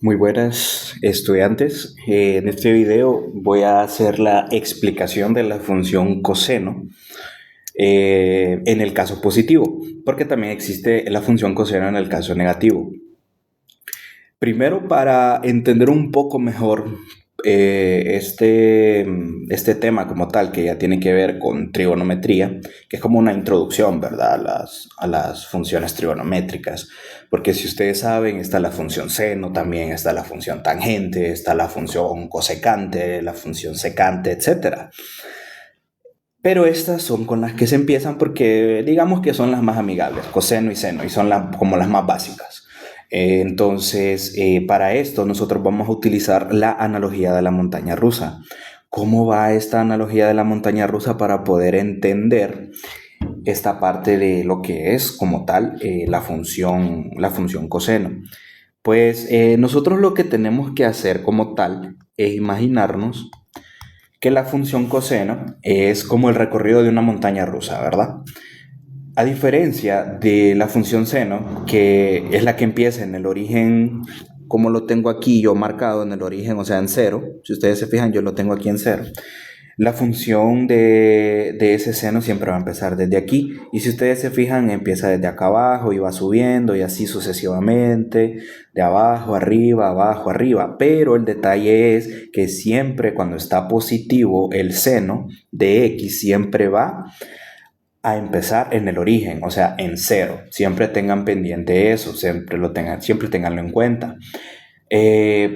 Muy buenas estudiantes. En este video voy a hacer la explicación de la función coseno en el caso positivo, porque también existe la función coseno en el caso negativo. Primero, para entender un poco mejor este tema como tal, que ya tiene que ver con trigonometría, que es como una introducción, ¿verdad?, a las funciones trigonométricas. Porque si ustedes saben, está la función seno, también está la función tangente, está la función cosecante, la función secante, etcétera. Pero estas son con las que se empiezan porque digamos que son las más amigables, coseno y seno, y son como las más básicas. Entonces, para esto nosotros vamos a utilizar la analogía de la montaña rusa. ¿Cómo va esta analogía de la montaña rusa para poder entender esta parte de lo que es como tal la función coseno? Pues nosotros lo que tenemos que hacer como tal es imaginarnos que la función coseno es como el recorrido de una montaña rusa, ¿verdad? A diferencia de la función seno, que es la que empieza en el origen, como lo tengo aquí yo marcado en el origen, o sea, en cero. Si ustedes se fijan, yo lo tengo aquí en cero. La función de ese seno siempre va a empezar desde aquí. Y si ustedes se fijan, empieza desde acá abajo y va subiendo y así sucesivamente, de abajo, arriba. Pero el detalle es que siempre cuando está positivo, el seno de x siempre va a empezar en el origen, o sea, en cero. Siempre tengan pendiente eso, siempre tenganlo en cuenta.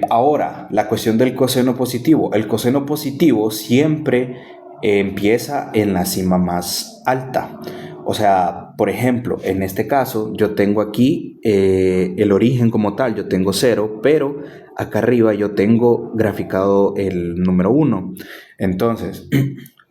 Ahora, la cuestión del coseno positivo. El coseno positivo siempre empieza en la cima más alta. O sea, por ejemplo, en este caso, yo tengo aquí el origen como tal, yo tengo cero, pero acá arriba yo tengo graficado el número uno. Entonces,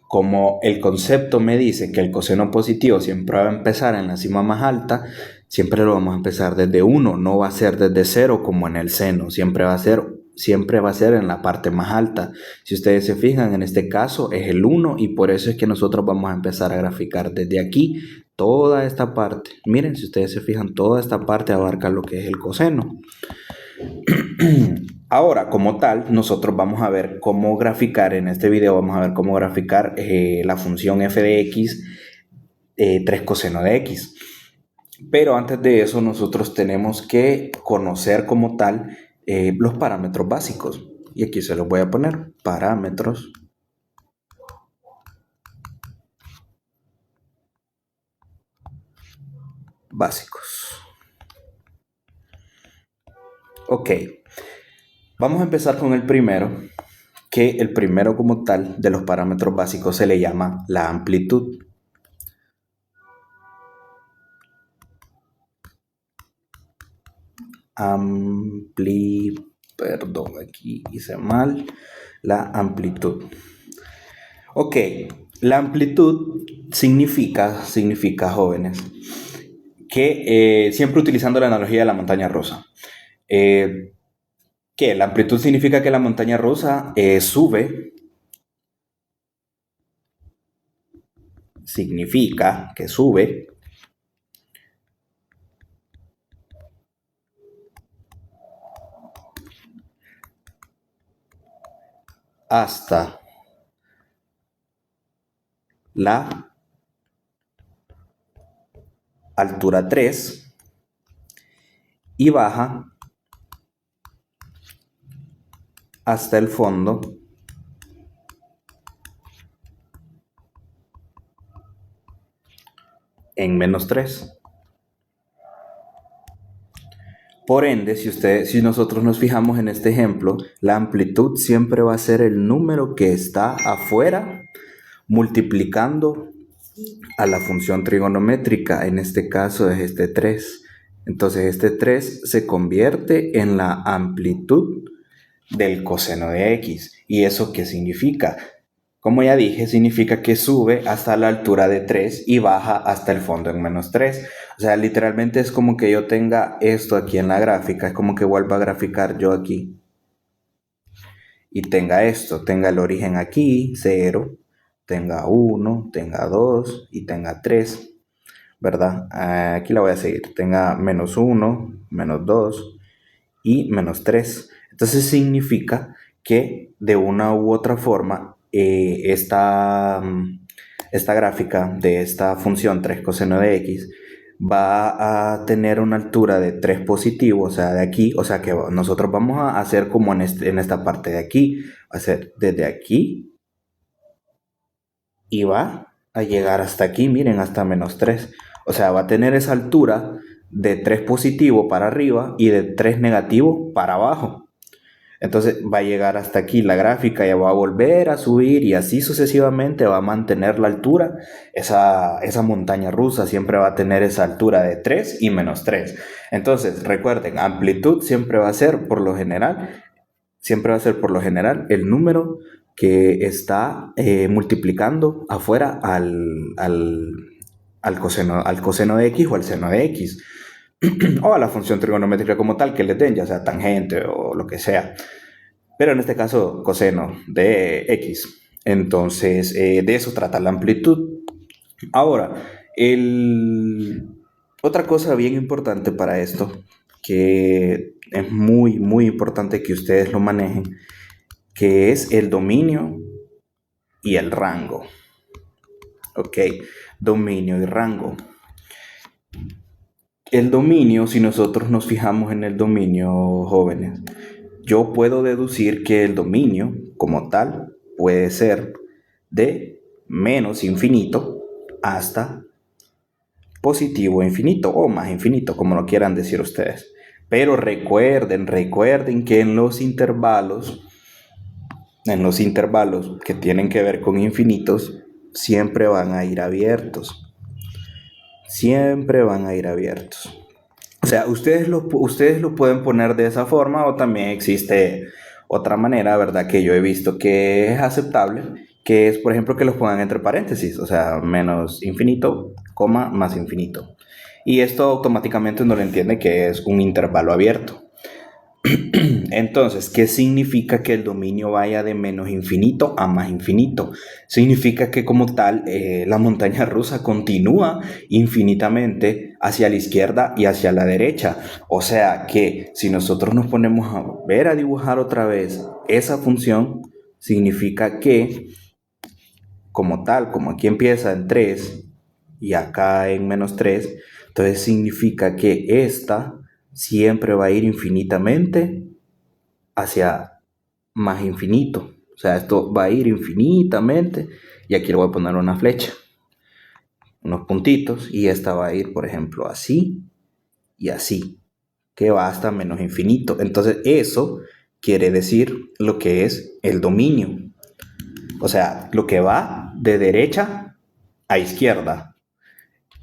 como el concepto me dice que el coseno positivo siempre va a empezar en la cima más alta, siempre lo vamos a empezar desde 1, no va a ser desde 0 como en el seno, siempre va a ser en la parte más alta. Si ustedes se fijan, en este caso es el 1 y por eso es que nosotros vamos a empezar a graficar desde aquí toda esta parte. Miren, si ustedes se fijan, toda esta parte abarca lo que es el coseno. Ahora, como tal, nosotros vamos a ver cómo graficar, en este video vamos a ver cómo graficar la función f de x, 3 coseno de x. Pero antes de eso, nosotros tenemos que conocer como tal los parámetros básicos. Y aquí se los voy a poner, parámetros básicos. Ok, vamos a empezar con el primero, que el primero como tal de los parámetros básicos se le llama la amplitud. Perdón, aquí hice mal, la amplitud. Ok, la amplitud significa jóvenes, que siempre utilizando la analogía de la montaña rusa, que la amplitud significa que la montaña rusa significa que sube hasta la altura 3 y baja hasta el fondo en -3. Por ende, si nosotros nos fijamos en este ejemplo, la amplitud siempre va a ser el número que está afuera multiplicando a la función trigonométrica. En este caso es este 3. Entonces este 3 se convierte en la amplitud del coseno de x. ¿Y eso qué significa? Como ya dije, significa que sube hasta la altura de 3 y baja hasta el fondo en -3. O sea, literalmente es como que yo tenga esto aquí en la gráfica, es como que vuelva a graficar yo aquí. Y tenga esto, tenga el origen aquí, 0, tenga 1, tenga 2 y tenga 3, ¿verdad? Aquí la voy a seguir. Tenga -1, -2 y menos 3. Entonces significa que de una u otra forma esta gráfica de esta función 3 coseno de x va a tener una altura de 3 positivo, o sea, de aquí, o sea que nosotros vamos a hacer como en esta parte de aquí, va a ser desde aquí y va a llegar hasta aquí, miren, hasta menos 3. O sea, va a tener esa altura de 3 positivo para arriba y de 3 negativo para abajo. Entonces va a llegar hasta aquí la gráfica, ya va a volver a subir y así sucesivamente va a mantener la altura. Esa montaña rusa siempre va a tener esa altura de 3 y menos 3. Entonces recuerden, amplitud siempre va a ser por lo general el número que está multiplicando afuera al coseno de x o al seno de x. O a la función trigonométrica como tal que le den, ya sea tangente o lo que sea. Pero en este caso, coseno de x. Entonces, de eso trata la amplitud. Ahora, otra cosa bien importante para esto, que es muy, muy importante que ustedes lo manejen, que es el dominio y el rango. Ok, dominio y rango. El dominio, si nosotros nos fijamos en el dominio, jóvenes, yo puedo deducir que el dominio como tal puede ser de menos infinito hasta positivo infinito o más infinito, como lo quieran decir ustedes. Pero recuerden que en los intervalos que tienen que ver con infinitos, siempre van a ir abiertos. Siempre van a ir abiertos. O sea, ustedes lo pueden poner de esa forma o también existe otra manera, ¿verdad? Que yo he visto que es aceptable, que es, por ejemplo, que los pongan entre paréntesis, o sea, menos infinito, coma, más infinito. Y esto automáticamente uno lo entiende que es un intervalo abierto. Entonces, ¿qué significa que el dominio vaya de menos infinito a más infinito? Significa que como tal, la montaña rusa continúa infinitamente hacia la izquierda y hacia la derecha. O sea que si nosotros nos ponemos a ver a dibujar otra vez esa función, significa que como tal, como aquí empieza en 3 y acá en menos 3, entonces significa que esta siempre va a ir infinitamente hacia más infinito. O sea, esto va a ir infinitamente y aquí le voy a poner una flecha, unos puntitos y esta va a ir, por ejemplo, así y así, que va hasta menos infinito. Entonces eso quiere decir lo que es el dominio. O sea, lo que va de derecha a izquierda.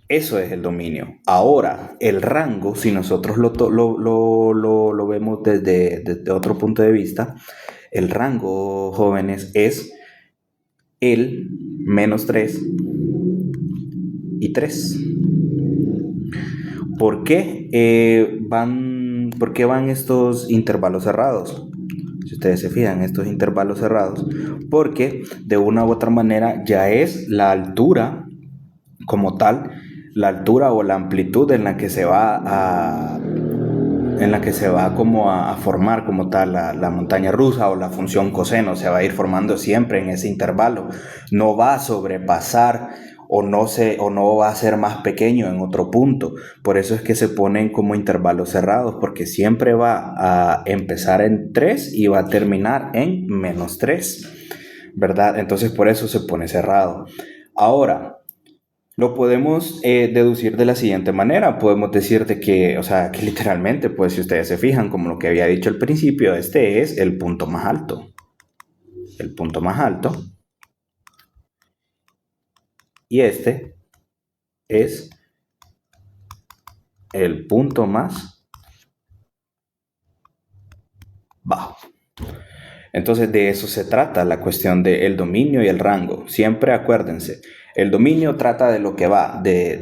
Eso es el dominio. Ahora, el rango, si nosotros lo vemos desde otro punto de vista, el rango, jóvenes, es el menos 3 y 3. ¿Por qué van estos intervalos cerrados? Si ustedes se fijan, estos intervalos cerrados, porque de una u otra manera ya es la altura como tal, la altura o la amplitud en la que se va como a formar como tal la montaña rusa o la función coseno, se va a ir formando siempre en ese intervalo, no va a sobrepasar o no va a ser más pequeño en otro punto. Por eso es que se ponen como intervalos cerrados, porque siempre va a empezar en 3 y va a terminar en menos 3, ¿verdad? Entonces por eso se pone cerrado. Ahora, lo podemos deducir de la siguiente manera. Podemos decir de que, o sea, que literalmente, pues si ustedes se fijan, como lo que había dicho al principio, este es el punto más alto. El punto más alto. Y este es el punto más bajo. Entonces de eso se trata la cuestión del dominio y el rango. Siempre acuérdense, el dominio trata de lo que va de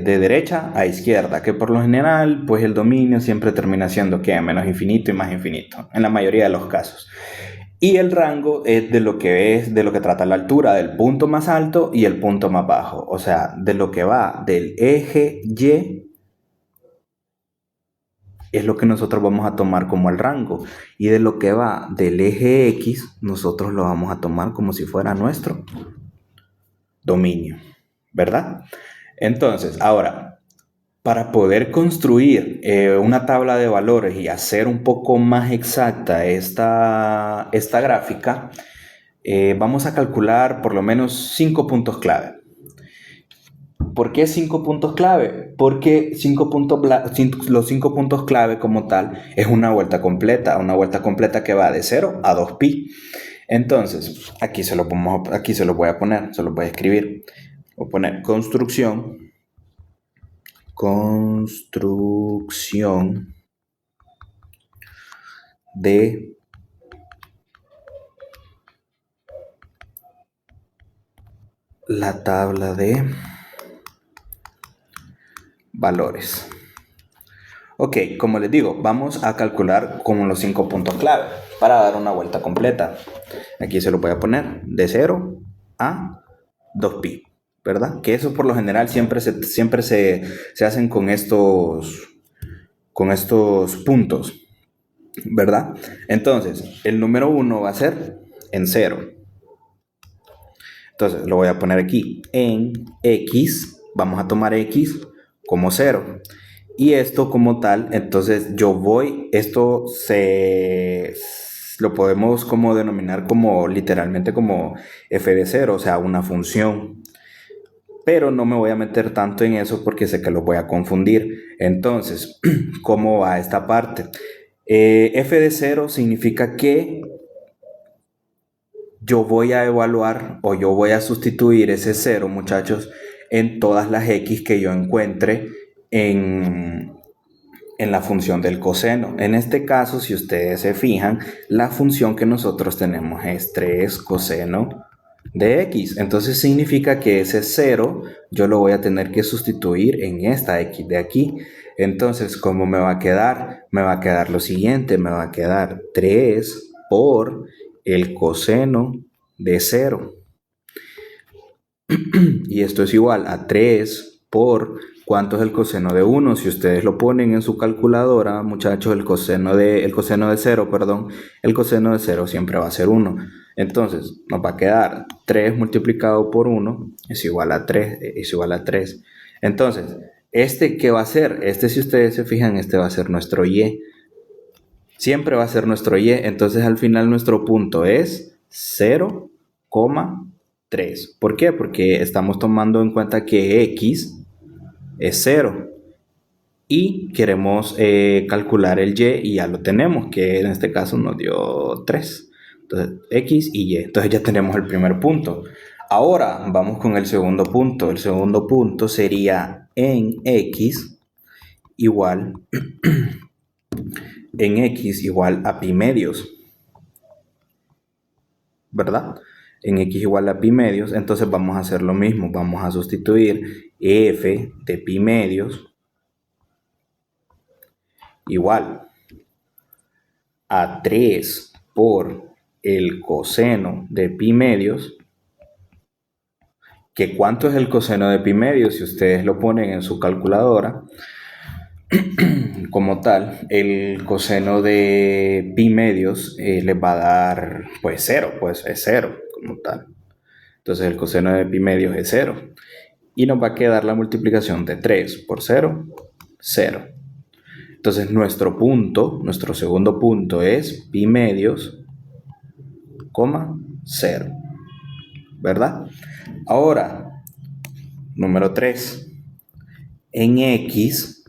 derecha a izquierda, que por lo general pues el dominio siempre termina siendo que menos infinito y más infinito, en la mayoría de los casos. Y el rango es de lo que trata la altura del punto más alto y el punto más bajo, o sea, de lo que va del eje Y es lo que nosotros vamos a tomar como el rango. Y de lo que va del eje X, nosotros lo vamos a tomar como si fuera nuestro dominio, ¿verdad? Entonces, ahora, para poder construir una tabla de valores y hacer un poco más exacta esta gráfica, vamos a calcular por lo menos 5 puntos clave. ¿Por qué 5 puntos clave? Porque los 5 puntos clave como tal es una vuelta completa que va de 0 a 2pi. Entonces, aquí se lo voy a poner, se lo voy a escribir. Voy a poner construcción de la tabla de valores. Ok, como les digo, vamos a calcular con los 5 puntos clave para dar una vuelta completa. Aquí se lo voy a poner de 0 a 2pi, ¿verdad? Que eso por lo general siempre se hacen con estos puntos, ¿verdad? Entonces, el número 1 va a ser en 0. Entonces, lo voy a poner aquí en X. Vamos a tomar X como 0. Y esto como tal, entonces esto lo podemos como denominar como literalmente como f de 0, o sea, una función. Pero no me voy a meter tanto en eso porque sé que lo voy a confundir. Entonces, ¿cómo va esta parte? F de 0 significa que yo voy a evaluar o yo voy a sustituir ese 0, muchachos, en todas las x que yo encuentre en la función del coseno. En este caso, si ustedes se fijan, la función que nosotros tenemos es 3 coseno de x. Entonces significa que ese 0 yo lo voy a tener que sustituir en esta x de aquí. Entonces, ¿cómo me va a quedar? Me va a quedar lo siguiente, me va a quedar 3 por el coseno de 0. Y esto es igual a 3 por, ¿cuánto es el coseno de 1? Si ustedes lo ponen en su calculadora, muchachos, el coseno de 0, perdón, el coseno de 0 siempre va a ser 1. Entonces, nos va a quedar 3 multiplicado por 1 es igual a 3. Entonces, ¿qué va a ser? Si ustedes se fijan, va a ser nuestro y. Siempre va a ser nuestro y. Entonces, al final, nuestro punto es 0,3. ¿Por qué? Porque estamos tomando en cuenta que x es 0 y queremos calcular el y ya lo tenemos, que en este caso nos dio 3. Entonces, x y y. Entonces ya tenemos el primer punto. Ahora vamos con el segundo punto. El segundo punto sería en x igual a pi medios, ¿verdad? En x igual a pi medios, entonces vamos a hacer lo mismo. Vamos a sustituir f de pi medios igual a 3 por el coseno de pi medios. ¿Que cuánto es el coseno de pi medios? Si ustedes lo ponen en su calculadora, como tal, el coseno de pi medios les va a dar pues 0, pues es 0 como tal. Entonces el coseno de pi medios es 0. Y nos va a quedar la multiplicación de 3 por 0, 0. Entonces nuestro segundo punto es pi medios, 0. ¿Verdad? Ahora, número 3. En x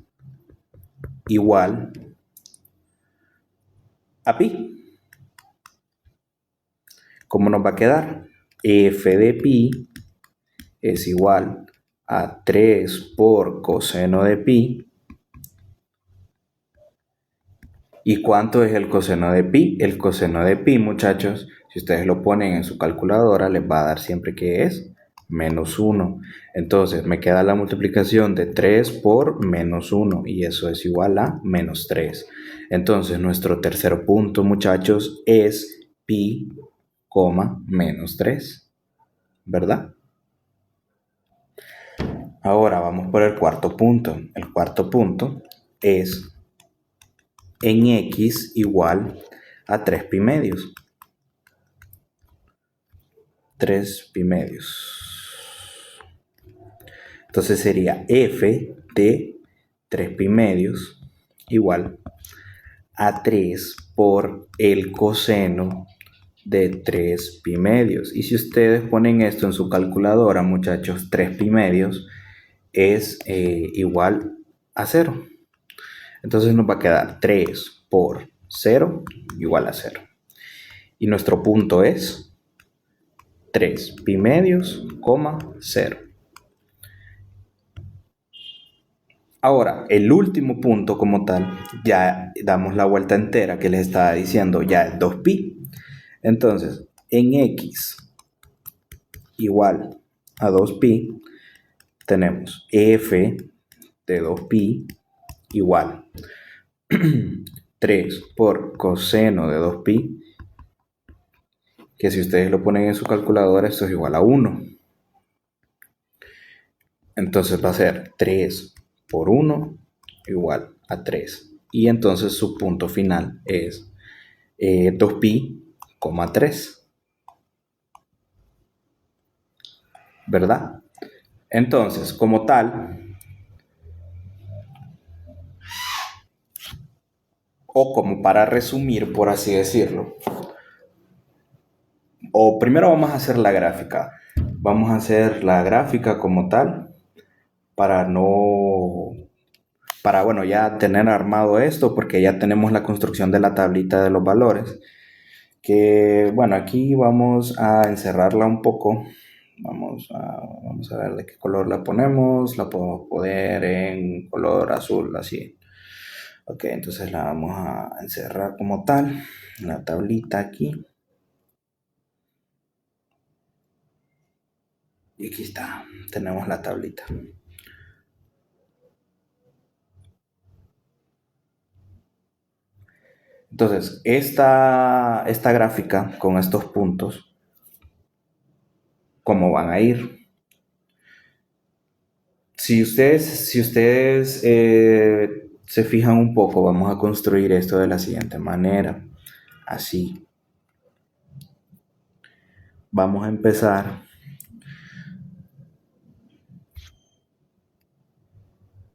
igual a pi. ¿Cómo nos va a quedar? F de pi es igual a 3 por coseno de pi. ¿Y cuánto es el coseno de pi? El coseno de pi, muchachos, si ustedes lo ponen en su calculadora, les va a dar siempre que es menos 1. Entonces me queda la multiplicación de 3 por menos 1 y eso es igual a menos 3. Entonces nuestro tercer punto, muchachos, es pi, menos 3, ¿verdad? Ahora vamos por el cuarto punto. El cuarto punto es en x igual a 3 pi medios. 3 pi medios. Entonces sería f de 3 pi medios igual a 3 por el coseno de 3 pi medios. Y si ustedes ponen esto en su calculadora, muchachos, 3 pi medios es igual a 0. Entonces nos va a quedar 3 por 0 igual a 0. Y nuestro punto es 3 pi medios, 0. Ahora, el último punto como tal, ya damos la vuelta entera que les estaba diciendo, ya es 2pi. Entonces, en x igual a 2pi, tenemos f de 2pi igual 3 por coseno de 2pi, que si ustedes lo ponen en su calculadora, esto es igual a 1. Entonces va a ser 3 por 1 igual a 3. Y entonces su punto final es 2pi, 3. ¿Verdad? Entonces, como tal, o como para resumir, por así decirlo, o primero vamos a hacer la gráfica. Vamos a hacer la gráfica como tal para bueno, ya tener armado esto, porque ya tenemos la construcción de la tablita de los valores, que bueno, aquí vamos a encerrarla un poco. Vamos a ver de qué color la ponemos. La podemos poner en color azul, así. Ok, entonces la vamos a encerrar como tal, la tablita aquí. Y aquí está, tenemos la tablita. Entonces, esta gráfica con estos puntos, ¿cómo van a ir? Si ustedes se fijan un poco, vamos a construir esto de la siguiente manera. Así. Vamos a empezar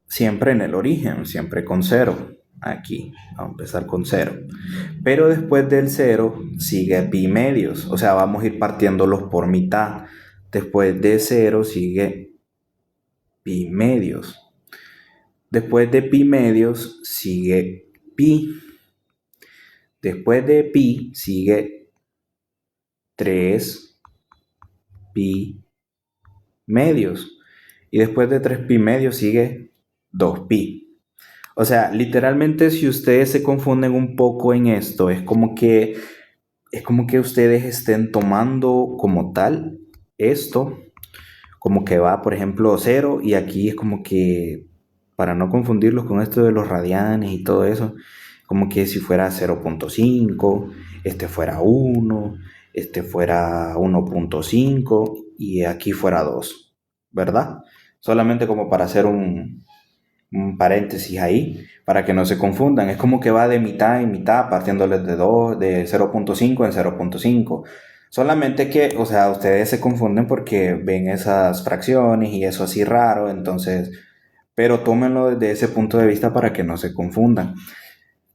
siempre en el origen, siempre con 0. Aquí, vamos a empezar con 0. Pero después del 0 sigue pi medios, o sea, vamos a ir partiéndolos por mitad. Después de 0 sigue pi medios. Después de pi medios sigue pi. Después de pi sigue 3 pi medios. Y después de 3 pi medios sigue 2 pi. O sea, literalmente si ustedes se confunden un poco en esto, es como que ustedes estén tomando como tal esto, como que va, por ejemplo, 0, y aquí es como que, para no confundirlos con esto de los radianes y todo eso, como que si fuera 0.5, este fuera 1, este fuera 1.5 y aquí fuera 2, ¿verdad? Solamente como para hacer un paréntesis ahí, para que no se confundan. Es como que va de mitad en mitad, partiéndoles de 2, de 0.5 en 0.5. Solamente que, o sea, ustedes se confunden porque ven esas fracciones y eso así raro, entonces, pero tómenlo desde ese punto de vista para que no se confundan.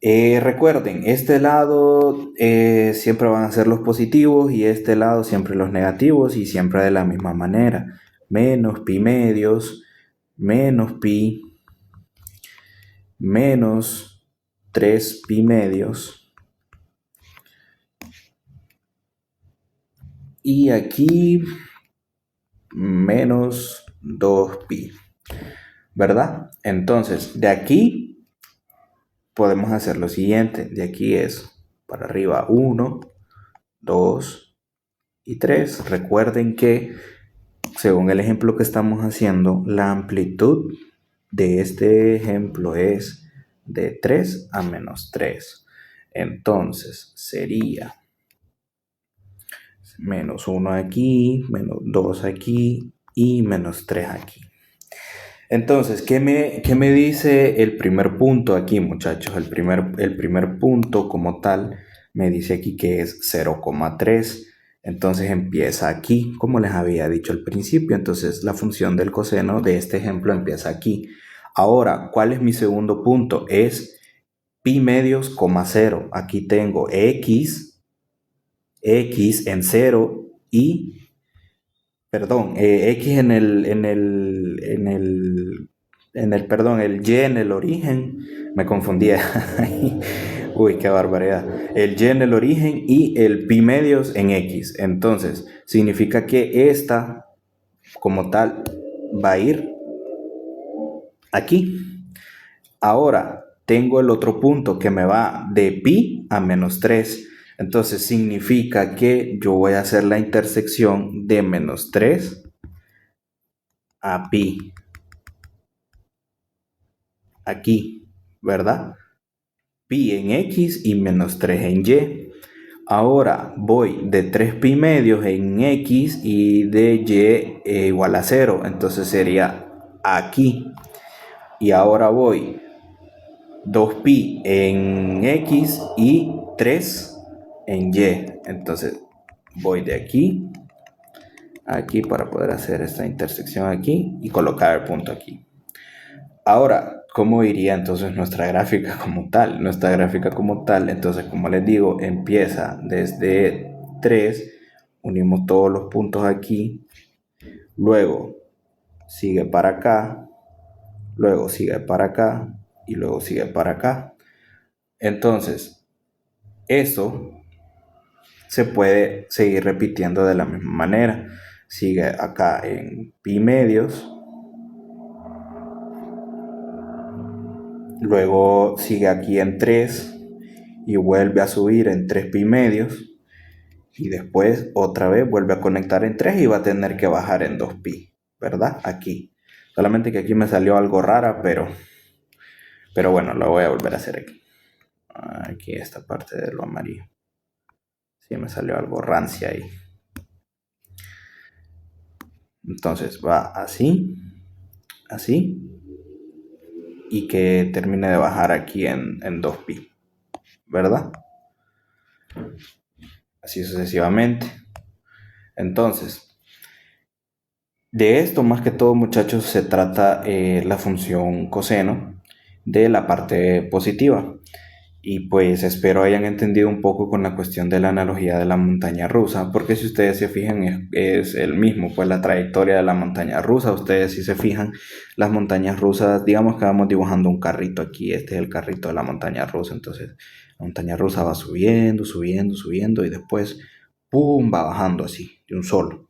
Recuerden, este lado siempre van a ser los positivos y este lado siempre los negativos, y siempre de la misma manera. Menos pi medios, menos pi, menos 3 pi medios. Y aquí menos 2 pi. ¿Verdad? Entonces, de aquí podemos hacer lo siguiente. De aquí es para arriba 1, 2 y 3. Recuerden que, según el ejemplo que estamos haciendo, la amplitud de este ejemplo es de 3 a menos 3. Entonces sería menos 1 aquí, menos 2 aquí y menos 3 aquí. Entonces, ¿qué me dice el primer punto aquí, muchachos? El primer punto como tal me dice aquí que es 0,3. Entonces empieza aquí, como les había dicho al principio. Entonces la función del coseno de este ejemplo empieza aquí. Ahora, ¿cuál es mi segundo punto? Es pi medios, coma 0. Aquí tengo x en 0 y perdón, X perdón, el Y en el origen, me confundía. Uy, qué barbaridad. El Y en el origen y el pi medios en X. Entonces, significa que esta, como tal, va a ir aquí. Ahora, tengo el otro punto que me va de pi a -3. Entonces, significa que yo voy a hacer la intersección de -3 a pi. Aquí, ¿verdad? Pi en X y -3 en Y. Ahora voy de 3 pi medios en X y de Y igual a 0. Entonces sería aquí. Y ahora voy 2 pi en X y 3 en Y. Entonces voy de aquí a aquí para poder hacer esta intersección aquí y colocar el punto aquí. Ahora, ¿cómo iría entonces nuestra gráfica como tal? Nuestra gráfica como tal, entonces, como les digo, empieza desde 3, unimos todos los puntos aquí, luego sigue para acá, luego sigue para acá y luego sigue para acá. Entonces, eso se puede seguir repitiendo de la misma manera. Sigue acá en pi medios, luego sigue aquí en 3 y vuelve a subir en 3 pi medios y después otra vez vuelve a conectar en 3 y va a tener que bajar en 2 pi, ¿verdad? Aquí. Solamente que aquí me salió algo rara, pero bueno, lo voy a volver a hacer aquí. Aquí esta parte de lo amarillo. Sí, me salió algo rancia ahí. Entonces va así, así, y que termine de bajar aquí en 2 pi, ¿verdad? Así sucesivamente. Entonces, de esto más que todo, muchachos, se trata la función coseno de la parte positiva. Y pues espero hayan entendido un poco con la cuestión de la analogía de la montaña rusa, porque si ustedes se fijan es el mismo, pues la trayectoria de la montaña rusa. Ustedes si se fijan, las montañas rusas, digamos que vamos dibujando un carrito aquí, este es el carrito de la montaña rusa. Entonces la montaña rusa va subiendo, subiendo, subiendo y después, ¡pum!, va bajando así, de un solo.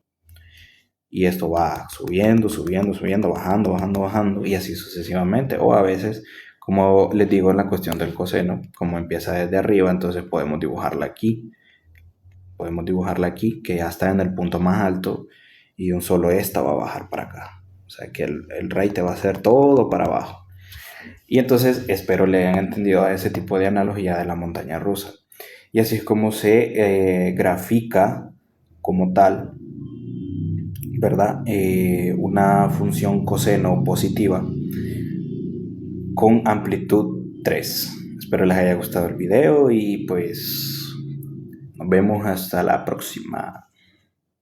Y esto va subiendo, subiendo, subiendo, bajando, bajando, bajando y así sucesivamente. O a veces, como les digo en la cuestión del coseno, como empieza desde arriba, entonces podemos dibujarla aquí. Podemos dibujarla aquí, que ya está en el punto más alto y un solo esta va a bajar para acá. O sea que el raite va a ser todo para abajo. Y entonces espero le hayan entendido a ese tipo de analogía de la montaña rusa. Y así es como se grafica como tal, ¿verdad? Una función coseno positiva con amplitud 3. Espero les haya gustado el video y pues nos vemos hasta la próxima.